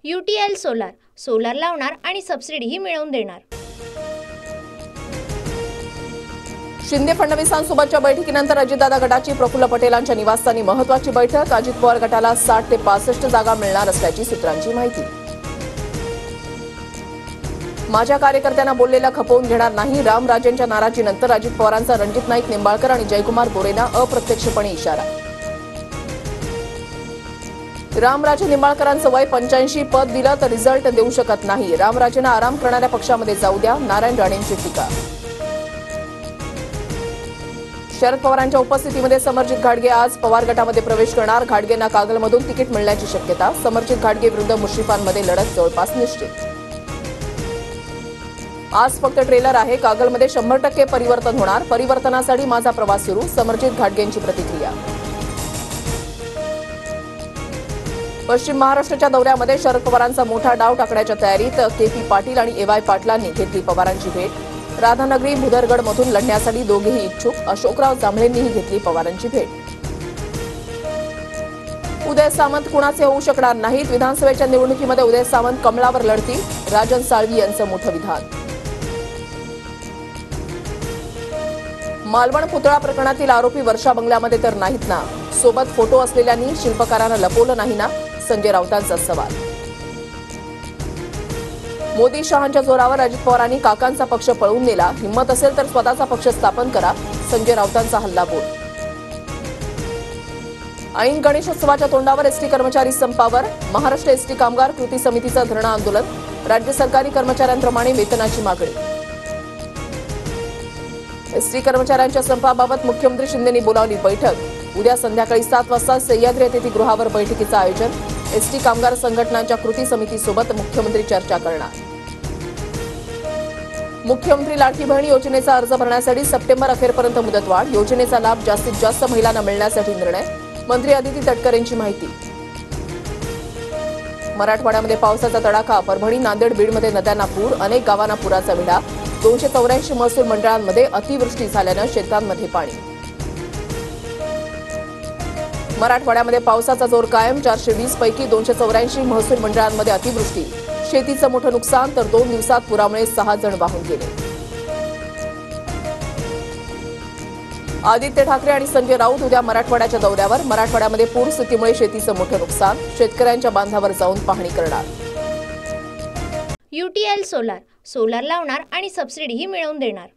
UTL solar solar लावणार आणि सबसिडीही मिळवून देणार। शिंदे फडणवीसांसोबतच्या बैठकीनंतर अजितदादा गटाची प्रफुल्ल पटेलांच्या निवासस्थानी महत्त्वाची बैठक। अजित पवार गटाला 60 ते 65 जागा मिळणार असल्याची सूत्रांची माहिती। माझ्या कार्यकर्त्यांना बोललेला खपवून घेणार नाही, रामराजेंच्या नाराजीनंतर अजित पवारांचा रणजित नाईक निंबाळकर आणि जयकुमार गोरेंना अप्रत्यक्षपणे इशारा। रामराजे निंबाळकरांचं वय 85, पद दिलं तर रिझल्ट देऊ शकत नाही, रामराजेंना आराम करणाऱ्या पक्षामध्ये जाऊ द्या, नारायण राणेंची टीका। शरद पवारांच्या उपस्थितीमध्ये समरजित घाटगे आज पवार गटामध्ये प्रवेश करणार। घाटगेंना कागलमधून तिकीट मिळण्याची शक्यता। समरजित घाटगे विरुद्ध मुश्रीफांमध्ये लढत जवळपास निश्चित। आज फक्त ट्रेलर आहे, कागलमध्ये 100% परिवर्तन होणार, परिवर्तनासाठी माझा प्रवास सुरू, समरजित घाटगेंची प्रतिक्रिया। पश्चिम महाराष्ट्राच्या दौऱ्यामध्ये शरद पवारांचा मोठा डाव टाकण्याच्या तयारीत। KP पाटील आणि AY पाटलांनी घेतली पवारांची भेट। राधानगरी भुदरगडमधून लढण्यासाठी दोघेही इच्छुक। अशोकराव जांभळेंनीही घेतली पवारांची भेट। उदय सामंत कुणाचे होऊ शकणार नाहीत, विधानसभेच्या निवडणुकीमध्ये उदय सामंत कमळावर लढतील, राजन साळवी यांचं मोठं विधान। मालवण पुतळा प्रकरणातील आरोपी वर्षा बंगल्यामध्ये तर नाहीत ना, सोबत फोटो असलेल्यांनी शिल्पकारांना लपवलं नाही ना, संजय राऊतांचा सवाल। मोदी शहांच्या जोरावर अजित पवारांनी काकांचा पक्ष पळवून नेला, हिंमत असेल तर स्वतःचा पक्ष स्थापन करा, संजय राऊतांचा हल्लाबोल। ऐन गणेशोत्सवाच्या तोंडावर एसटी कर्मचारी संपावर, महाराष्ट्र एसटी कामगार कृती समितीचं धरणं आंदोलन, राज्य सरकारी कर्मचाऱ्यांप्रमाणे वेतनाची मागणी। एसटी कर्मचाऱ्यांच्या संपाबाबत मुख्यमंत्री शिंदेंनी बोलावली बैठक। उद्या संध्याकाळी 7 वाजता सह्याद्री अतिथीगृहावर बैठकीचं आयोजन। एसटी कामगार संघटनांच्या कृती समितीसोबत मुख्यमंत्री चर्चा करणार। मुख्यमंत्री लाडकी बहीण योजनेचा अर्ज भरण्यासाठी सप्टेंबर अखेरपर्यंत मुदतवाढ, योजनेचा लाभ जास्तीत जास्त महिलांना मिळण्यासाठी निर्णय, मंत्री अदिती तटकरेंची माहिती। मराठवाड्यामध्ये पावसाचा तडाखा, परभणी नांदेड बीडमध्ये नद्यांना पूर, अनेक गावांना पुराचा वेढा, 284 महसूल मंडळांमध्ये अतिवृष्टी झाल्यानं शेतांमध्ये पाणी। मराठवाड्यामध्ये पावसाचा जोर कायम, 420 पैकी 284 महसूल मंडळांमध्ये अतिवृष्टी, शेतीचं मोठं नुकसान, तर 2 दिवसात पुरामुळे 6 जण वाहून गेले। आदित्य ठाकरे आणि संजय राऊत उद्या मराठवाड्याच्या दौऱ्यावर, मराठवाड्यामध्ये पूर स्थितीमुळे शेतीचं मोठं नुकसान, शेतकऱ्यांच्या बांधावर जाऊन पाहणी करणार। UTL सोलार सोलार लावणार आणि सबसिडीही मिळवून देणार।